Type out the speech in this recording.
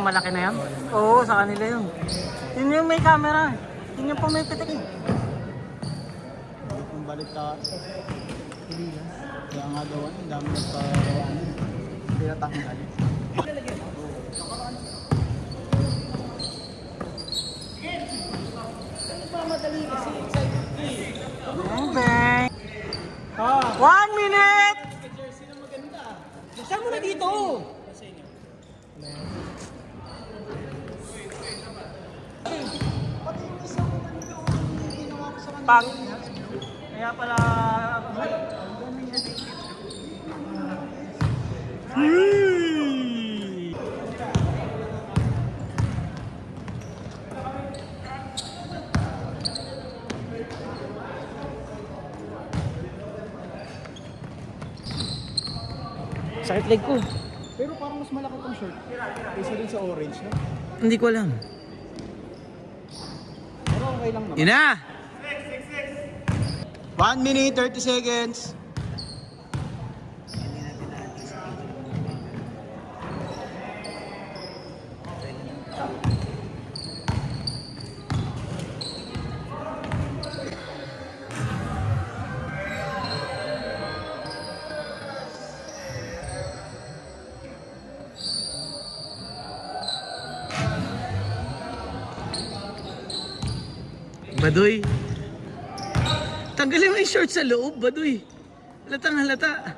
malaki na yan? Oo, sa kanila yun. Yun yung may camera. Yun yung pumipitik eh. Kung balik ka, kaya nga daw, ang dami nagpagawaan. Pinatanggal. Bang! 1 minute! Saan mo na dito? Pag. Kaya pala... Sakit leg ko. Pero parang mas malaki tong shirt. Kaysa din sa orange, no? Hindi ko alam. Pero okay lang naman. Yun na! 1 minute, 30 seconds. Baduy. Tanggalin mo yung short sa loob, Baduy. Halatang halata.